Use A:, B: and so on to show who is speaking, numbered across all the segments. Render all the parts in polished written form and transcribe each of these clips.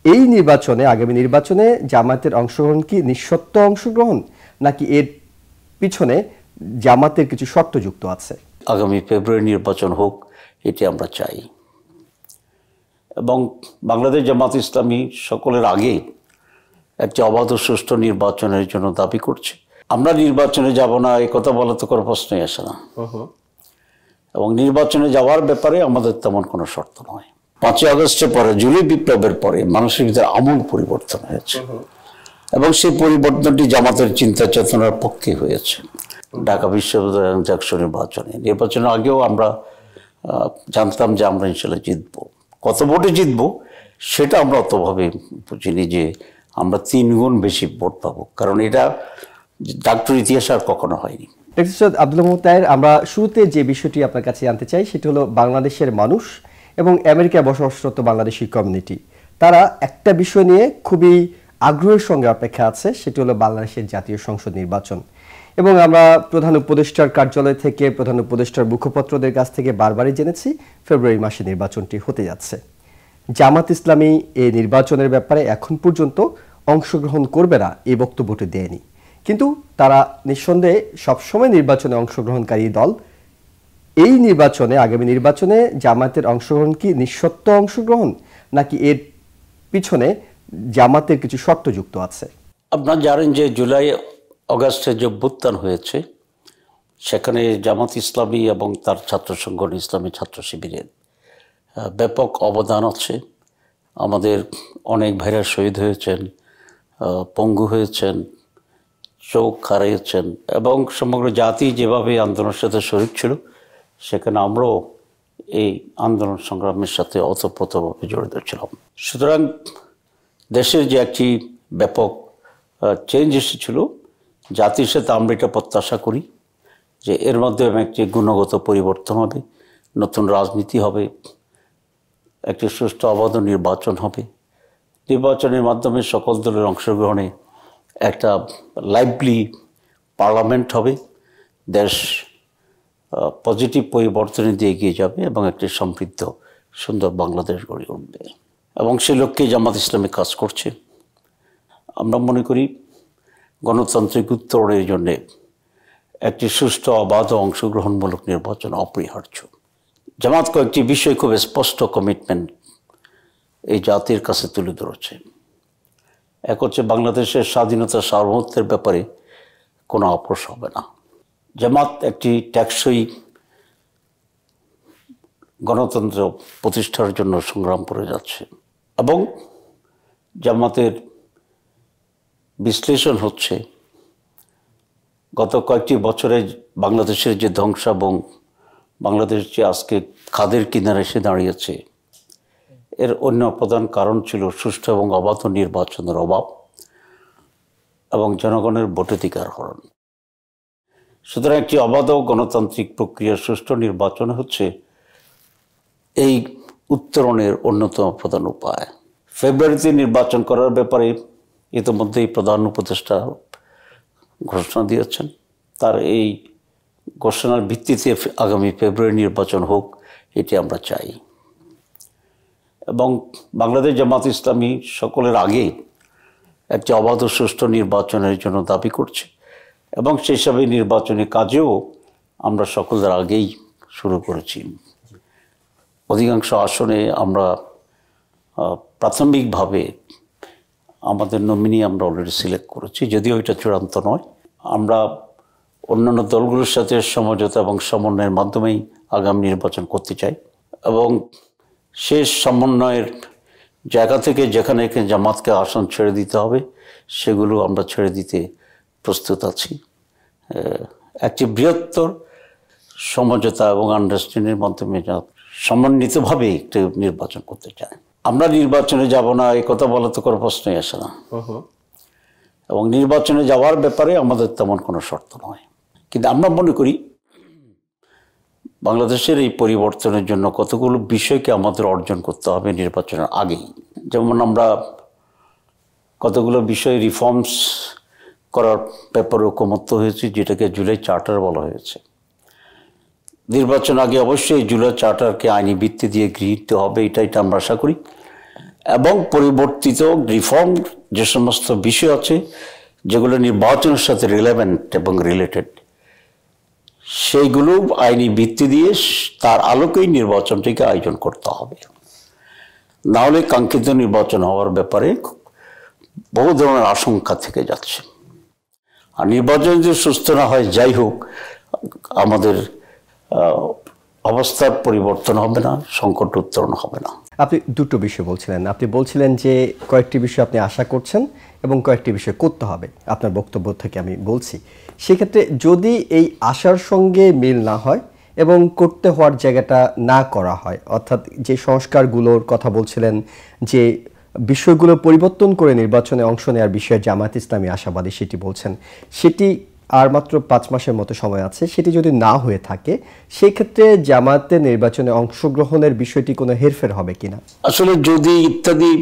A: এই নির্বাচনে, আগামী নির্বাচনে জামায়াতের অংশগ্রহণ কি নিঃশর্ত অংশগ্রহণ, নাকি এর পিছনে জামাতের কিছু শর্ত যুক্ত আছে?
B: আগামী ফেব্রুয়ারি নির্বাচন হোক, এটি আমরা চাই। এবং বাংলাদেশ জামাত ইসলামী সকলের আগে একটি অবাধ ও সুষ্ঠু নির্বাচনের জন্য দাবি করছে। আমরা নির্বাচনে যাব না এই কথা বলা তো কোনো প্রশ্নই আসে না। এবং নির্বাচনে যাওয়ার ব্যাপারে আমাদের তেমন কোনো শর্ত নয়। 5ই আগস্টের পরে, জুলাই বিপ্লবের পরে মানুষের ভিতরে আমূল পরিবর্তন হয়েছে এবং সেই পরিবর্তনটি জামাতের চিন্তা চেতনার পক্ষে হয়েছে। ঢাকা বিশ্ববিদ্যালয় জাকসু নির্বাচনের আগেও আমরা জানতাম যে আমরা ইনশাল্লাহ জিতবো। কত ভোটে জিতবো সেটা আমরা অতভাবে বুঝিনি যে আমরা 3 গুণ বেশি ভোট পাবো, কারণ এটা ডাক্তার ইতিহাস আর কখনো হয়নি।
A: আব্দুল মোহাম্মদ তাহের, আমরা শুরুতে যে বিষয়টি আপনার কাছে জানতে চাই সেটি হলো বাংলাদেশের মানুষ এবং আমেরিকায় বসবাসরত বাংলাদেশি কমিউনিটি, তারা একটা বিষয় নিয়ে খুবই আগ্রহের সঙ্গে অপেক্ষা আছে, সেটি হলো বাংলাদেশের জাতীয় সংসদ নির্বাচন। এবং আমরা প্রধান উপদেষ্টার কার্যালয় থেকে, প্রধান উপদেষ্টার মুখপত্রদের কাছ থেকে বারবারই জেনেছি ফেব্রুয়ারি মাসে নির্বাচনটি হতে যাচ্ছে। জামাত ইসলামী এই নির্বাচনের ব্যাপারে এখন পর্যন্ত অংশগ্রহণ করবে না এই বক্তব্যটি দেয়নি, কিন্তু তারা নিঃসন্দেহে সবসময় নির্বাচনে অংশগ্রহণকারী দল। এই নির্বাচনে, আগামী নির্বাচনে জামাতের অংশগ্রহণ কি নিঃশর্ত অংশগ্রহণ, নাকি এর পিছনে জামাতের কিছু শর্ত যুক্ত আছে?
B: আপনারা জানেন যে জুলাই অগাস্টে যে অভ্যুত্থান হয়েছে সেখানে জামাত ইসলামী এবং তার ছাত্র সংগঠন ইসলামী ছাত্র শিবিরের ব্যাপক অবদান আছে। আমাদের অনেক ভাইরা শহীদ হয়েছেন, পঙ্গু হয়েছেন, চোখ হারিয়েছেন এবং সমগ্র জাতি যেভাবে আন্দোলনের সাথে শরীক ছিল সেখানে আমরাও এই আন্দোলন সংগ্রামের সাথে ওতপ্রোতভাবে জড়িত ছিলাম। সুতরাং দেশের যে একটি ব্যাপক চেঞ্জ এসেছিল, জাতির সাথে আমরা এটা প্রত্যাশা করি যে এর মাধ্যমে একটি গুণগত পরিবর্তন হবে, নতুন রাজনীতি হবে, একটি সুষ্ঠু অবাধ নির্বাচন হবে। নির্বাচনের মাধ্যমে সকল দলের অংশগ্রহণে একটা লাইভলি পার্লামেন্ট হবে, দেশ পজিটিভ পরিবর্তনের দিয়ে এগিয়ে যাবে এবং একটি সমৃদ্ধ সুন্দর বাংলাদেশ গড়ে উঠবে। এবং সেই লক্ষ্যে জামাত ইসলামী কাজ করছে। আমরা মনে করি গণতান্ত্রিক উত্তরণের জন্যে একটি সুষ্ঠু অবাধ অংশগ্রহণমূলক নির্বাচন অপরিহার্য। জামাত কয়েকটি বিষয় খুব স্পষ্ট কমিটমেন্ট এই জাতির কাছে তুলে ধরেছে। এক হচ্ছে বাংলাদেশের স্বাধীনতা সার্বভৌমত্বের ব্যাপারে কোনো আপোষ হবে না। জামাত একটি টেকসই গণতন্ত্র প্রতিষ্ঠার জন্য সংগ্রাম করে যাচ্ছে এবং জামাতের বিশ্লেষণ হচ্ছে গত কয়েকটি বছরে বাংলাদেশের যে ধ্বংস এবং বাংলাদেশ যে আজকে খাদের কিনারে এসে দাঁড়িয়েছে, এর অন্য প্রধান কারণ ছিল সুষ্ঠু এবং অবাধ নির্বাচনের অভাব এবং জনগণের ভোটাধিকার হরণ। সুতরাং একটি অবাধ গণতান্ত্রিক প্রক্রিয়ার সুষ্ঠু নির্বাচন হচ্ছে এই উত্তরণের অন্যতম প্রধান উপায়। ফেব্রুয়ারিতে নির্বাচন করার ব্যাপারে ইতিমধ্যেই প্রধান উপদেষ্টা ঘোষণা দিয়েছেন। তার এই ঘোষণার ভিত্তিতে আগামী ফেব্রুয়ারি নির্বাচন হোক, এটি আমরা চাই। এবং বাংলাদেশ জামাত ইসলামী সকলের আগে একটি অবাধ ও সুষ্ঠু নির্বাচনের জন্য দাবি করছে এবং সেই হিসাবে নির্বাচনী কাজেও আমরা সকলের আগেই শুরু করেছি। অধিকাংশ আসনে আমরা প্রাথমিকভাবে আমাদের নমিনি আমরা অলরেডি সিলেক্ট করেছি, যদিও এটা চূড়ান্ত নয়। আমরা অন্যান্য দলগুলোর সাথে সমঝোতা এবং সমন্বয়ের মাধ্যমেই আগামী নির্বাচন করতে চাই এবং শেষ সমন্বয়ের জায়গা থেকে যেখানে জামাতকে আসন ছেড়ে দিতে হবে সেগুলো আমরা ছেড়ে দিতে প্রস্তুত আছি। একটি বৃহত্তর সমঝোতা এবং আন্ডারস্ট্যান্ডিংয়ের মাধ্যমে সমন্বিতভাবে একটি নির্বাচন করতে চাই। আমরা নির্বাচনে যাব না এই কথা বলা তো কোনো প্রশ্নই আসে না। এবং নির্বাচনে যাওয়ার ব্যাপারে আমাদের তেমন কোনো শর্ত নয়, কিন্তু আমরা মনে করি বাংলাদেশের এই পরিবর্তনের জন্য কতগুলো বিষয়কে আমাদের অর্জন করতে হবে নির্বাচনের আগেই। যেমন আমরা কতগুলো বিষয় রিফর্মস করার ব্যাপারে ঐকমত্য হয়েছে, যেটাকে জুলাই চার্টার বলা হয়েছে। নির্বাচন আগে অবশ্যই জুলাই চার্টারকে আইনি ভিত্তি দিয়ে গৃহীত হবে, এটা আমরা আশা করি। এবং পরিবর্তিত রিফর্ম যে সমস্ত বিষয় আছে যেগুলো নির্বাচনের সাথে রিলেভেন্ট এবং রিলেটেড, সেইগুলো আইনি ভিত্তি দিয়ে তার আলোকেই নির্বাচনটিকে আয়োজন করতে হবে। না হলে কাঙ্ক্ষিত নির্বাচন হওয়ার ব্যাপারে বহু ধরনের আশঙ্কা থেকে যাচ্ছে। আর নির্বাচন যদি সুস্থ না হয়, যাই হোক, আমাদের অবস্থার পরিবর্তন হবে না, সংকট উত্তরণ হবে না।
A: আপনি দুটো বিষয় বলছিলেন। আপনি বলছিলেন যে কয়েকটি বিষয় আপনি আশা করছেন এবং কয়েকটি বিষয় করতে হবে। আপনার বক্তব্য থেকে আমি বলছি, সেক্ষেত্রে যদি এই আশার সঙ্গে মিল না হয় এবং করতে হওয়ার জায়গাটা না করা হয়, অর্থাৎ যে সংস্কারগুলোর কথা বলছিলেন, যে বিষয়গুলো পরিবর্তন করে নির্বাচনে অংশ নেওয়ার বিষয়ে জামায়াত ইসলামী আশাবাদী সেটি বলছেন, সেটি আর মাত্র 5 মাসের মতো সময় আছে, সেটি যদি না হয়ে থাকে সেই ক্ষেত্রে জামায়াতের নির্বাচনে অংশগ্রহণের বিষয়টি কোনো হেরফের হবে কিনা?
B: আসলে যদি ইত্যাদি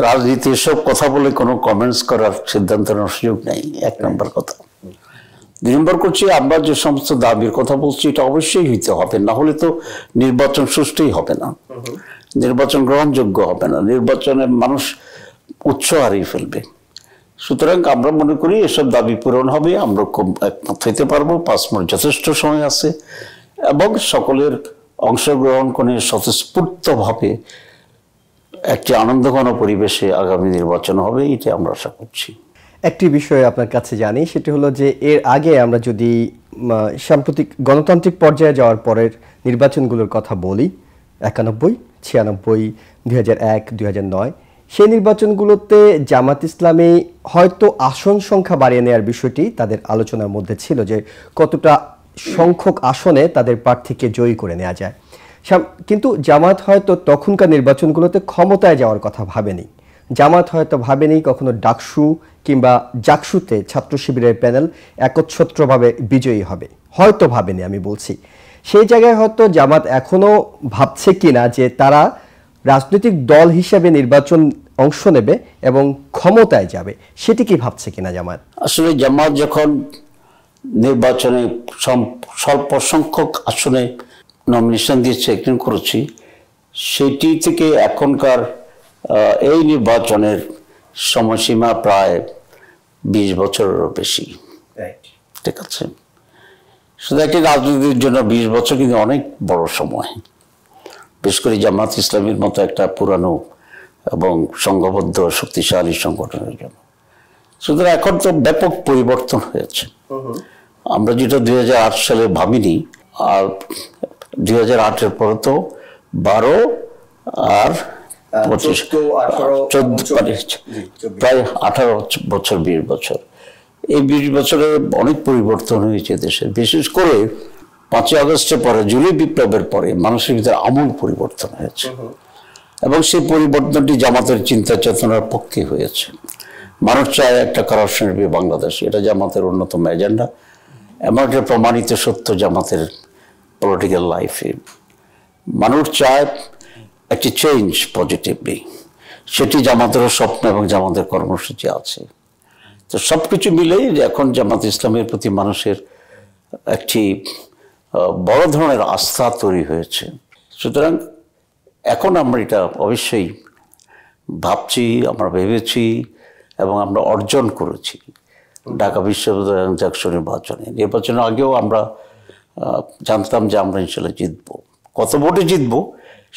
B: রাজনীতি সব কথা বলে কোনো কমেন্টস করার সিদ্ধান্ত নেওয়ার সুযোগ নেই, এক নম্বর কথা। 2 নম্বর করছি, আমরা যে সমস্ত দাবির কথা বলছি এটা অবশ্যই হইতে হবে, না হলে তো নির্বাচন সুষ্ঠুই হবে না, নির্বাচন গ্রহণযোগ্য হবে না, নির্বাচনে মানুষ উৎসাহ হারিয়ে ফেলবে। সুতরাং আমরা মনে করি এসব দাবি পূরণ হবে, আমরা একমত হইতে পারবো, 5 মাস যথেষ্ট সময় আছে, এবং সকলের অংশগ্রহণ করে স্বতঃস্ফূর্তভাবে একটি আনন্দঘন পরিবেশে আগামী নির্বাচন হবে, এটা আমরা আশা করছি।
A: একটি বিষয় আপনার কাছে জানি, সেটি হলো যে এর আগে আমরা যদি সাম্প্রতিক গণতান্ত্রিক পর্যায়ে যাওয়ার পরের নির্বাচনগুলোর কথা বলি, 91, 96, 2001, 2009, সেই নির্বাচনগুলোতে জামাত ইসলামী হয়তো আসন সংখ্যা বাড়িয়ে নেওয়ার বিষয়টি তাদের আলোচনার মধ্যে ছিল, যে কতটা সংখ্যক আসনে তাদের প্রার্থীকে জয়ী করে নেওয়া যায়। কিন্তু জামাত হয়তো তখনকার নির্বাচনগুলোতে ক্ষমতায় যাওয়ার কথা ভাবেনি। জামাত হয়তো ভাবেনি কখনো ডাকসু কিংবা জাকসুতে ছাত্র শিবিরের প্যানেল একচ্ছত্রভাবে বিজয়ী হবে, হয়তো ভাবেনি, আমি বলছি। সেই জায়গায় হয়তো জামাত এখনো ভাবছে কিনা যে তারা রাজনৈতিক দল হিসেবে নির্বাচন অংশ নেবে এবং ক্ষমতায় যাবে, সেটি কি ভাবছে কিনা জামাত?
B: আসলে জামাত যখন নির্বাচনে স্বল্প সংখ্যক আসনে নমিনেশন দিয়ে চেকিং করেছি, সেটি থেকে এখনকার এই নির্বাচনের সময়সীমা প্রায় 20 বছরেরও বেশি। ঠিক আছে, শুধু একটি রাজনীতির জন্য 20 বছর কিন্তু অনেক বড় সময়, বিশেষ করে জামাত ইসলামীর মতো একটা পুরানো এবং সংঘবদ্ধ শক্তিশালী সংগঠনের জন্য। সুতরাং এখন তো ব্যাপক পরিবর্তন হয়েছে। আমরা যেটা 2008 সালে ভাবিনি, আর 2008-এর পরে তো 12 আর 25, 14, প্রায় 18 বছর, 20 বছর। এই 20 বছরে অনেক পরিবর্তন হয়েছে দেশে, বিশেষ করে 5ই আগস্টের পরে, জুলাই বিপ্লবের পরে মানুষের ভিতরে আমূল পরিবর্তন হয়েছে, এবং সেই পরিবর্তনটি জামাতের চিন্তা চেতনার পক্ষে হয়েছে। মানুষ চায় একটা কারাপশন ফ্রি বাংলাদেশ, এটা জামাতের অন্যতম এজেন্ডা, এমন একটা প্রমাণিত সত্য জামাতের পলিটিক্যাল লাইফে। মানুষ চায় একটি চেঞ্জ পজিটিভলি, সেটি জামাতেরও স্বপ্ন এবং জামাতের কর্মসূচি আছে। তো সবকিছু মিলেই এখন জামাত ইসলামের প্রতি মানুষের একটি বড় ধরনের আস্থা তৈরি হয়েছে। সুতরাং এখন আমরা এটা অবশ্যই ভাবছি, আমরা ভেবেছি এবং আমরা অর্জন করেছি ঢাকা বিশ্ববিদ্যালয় এবং জাকসু নির্বাচনের আগেও আমরা জানতাম যে আমরা ইনশাল্লাহ জিতবো। কত ভোটে জিতবো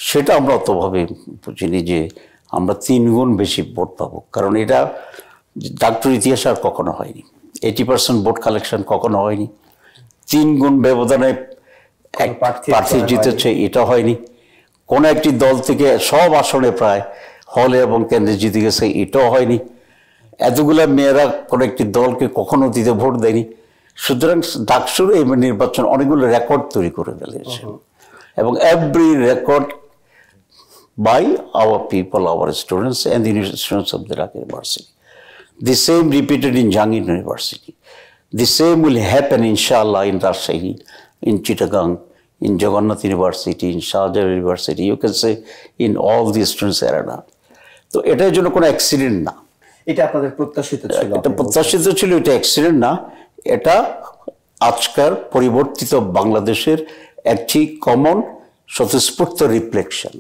B: সেটা আমরা অতভাবে বুঝিনি, যে আমরা 3 গুণ বেশি ভোট পাবো, কারণ এটা ডাক্তার ইতিহাস আর কখনো হয়নি। 80% ভোট কালেকশন কখনো হয়নি। 3 গুণ ব্যবধানে এক প্রার্থী জিতেছে, এটা হয়নি। কোন একটি দল থেকে সব আসনে প্রায় হলে এবং কেন্দ্রে জিতে গেছে, এটাও হয়নি। এতগুলা মেয়েরা কোন একটি দলকে কখনো দিতে ভোট দেয়নি। সুতরাং ডাকসুর এই নির্বাচন অনেকগুলো রেকর্ড তৈরি করে ফেলেছে, এবং every record by our people, our students and the students of the Dhaka University. The same repeated in Jangin University. The same will happen inshallah in Rajshahi, in Chittagong, in Jagannath University, in Sharjah University. You can say in all the students arena. তো এটার জন্য কোনো accident না,
A: এটা আপনাদের প্রত্যাশিত ছিল?
B: এটা প্রত্যাশিত ছিল, এটা অ্যাক্সিডেন্ট না। এটা আজকার পরিবর্তিত বাংলাদেশের একটি কমন স্বতঃস্ফূর্ত রিফ্লেকশন।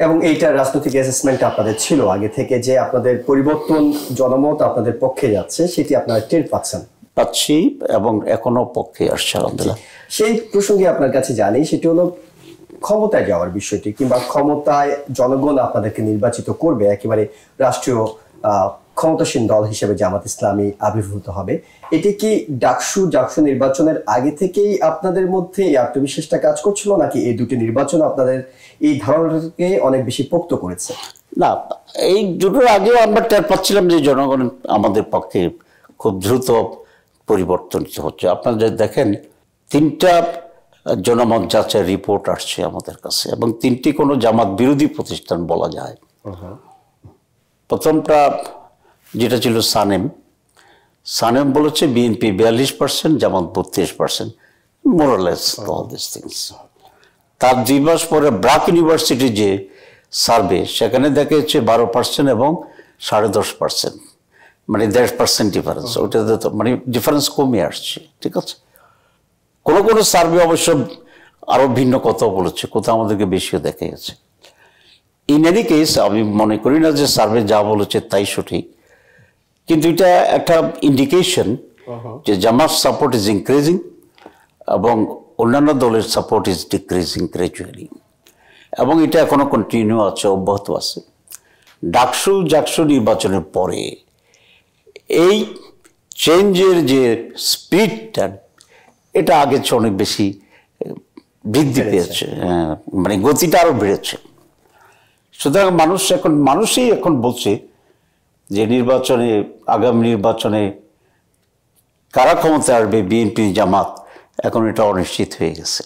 A: এবং এইটার রাজনৈতিক অ্যাসেসমেন্ট আপনাদের ছিল আগে থেকে যে আপনাদের পরিবর্তন জনমত আপনাদের পক্ষে যাচ্ছে, সেটি আপনারা টের
B: পাচ্ছি এবং এখনো পক্ষে আসছে আলহামদুলিল্লাহ।
A: সেই প্রসঙ্গে আপনার কাছে জানি, সেটি হলো ক্ষমতায় যাওয়ার বিষয়টি, কিংবা ক্ষমতায় জনগণ আপনাদেরকে নির্বাচিত করবে, একেবারে রাষ্ট্রীয় ক্ষমতাসীন দল হিসেবে জামাত ইসলামী আবির্ভূত হবে। এটি কি জাকসু নির্বাচনের আগে থেকেই আপনাদের মধ্যে এই আত্মবিশ্বাসটা কাজ করছিল, নাকি এই দুটি নির্বাচন আপনাদের এই ধারণাটাকে অনেক বেশি পোক্ত করেছে?
B: না, এই দুটোর আগেও আমরা টের পাচ্ছিলাম যে জনগণ আমাদের পক্ষে খুব দ্রুত পরিবর্তন হচ্ছে। আপনারা যদি দেখেন 3টা জনমত যাচাই রিপোর্ট আসছে আমাদের কাছে, এবং 3টি কোনো জামাত বিরোধী প্রতিষ্ঠান বলা যায়। প্রথমটা যেটা ছিল সানেম বলেছে বিএনপি 42%, জামাত 32%, মোরালেস অল দিস থিংস। তার 2 মাস পরে ব্রাক ইউনিভার্সিটি যে সার্ভে, সেখানে দেখা যাচ্ছে 12% এবং 10.5%, মানে 1.5% ডিফারেন্স। ওইটাতে তো মানে ডিফারেন্স কমে আসছে, ঠিক আছে। কোনো সার্ভে অবশ্য আরো ভিন্ন কথা বলেছে, কোথাও আমাদেরকে বেশিও দেখা গেছে। ইন এনি কেস, আমি মনে করি না যে সার্ভে যা বলেছে তাই সঠিক, কিন্তু এটা একটা ইন্ডিকেশন যে জামাত সাপোর্ট ইজ ইনক্রিজিং এবং অন্যান্য দলের সাপোর্ট ইজ ডিক্রিজিং গ্রাজুয়ালি, এবং এটা এখনো কন্টিনিউ আছে, অব্যাহত আছে। জাকসু নির্বাচনের পরে এই চেঞ্জের যে স্পিডটা, এটা আগের চেয়ে অনেক বেশি বৃদ্ধি পেয়েছে, মানে গতিটা আরো বেড়েছে। সুতরাং মানুষই এখন বলছে যে আগামী নির্বাচনে কারা ক্ষমতায় আসবে, বিএনপি জামাত, এখন এটা অনিশ্চিত হয়ে গেছে।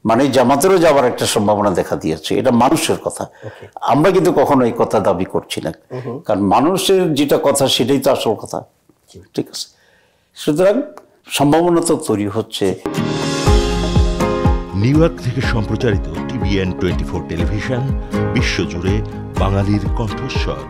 B: মানে জামাতেরও যাওয়ার একটা সম্ভাবনা দেখা দিয়েছে, এটা মানুষের কথা। আমরা কিন্তু কখনো এই কথা দাবি করছি না, কারণ মানুষের যেটা কথা সেটাই তো আসল কথা, ঠিক আছে। সুতরাং সম্ভাবনা তো তৈরি হচ্ছে।
C: নিউ ইয়র্ক থেকে সম্প্রচারিত TVN 24 টেলিভিশন বিশ্বজুড়ে বাঙালির কণ্ঠস্বর।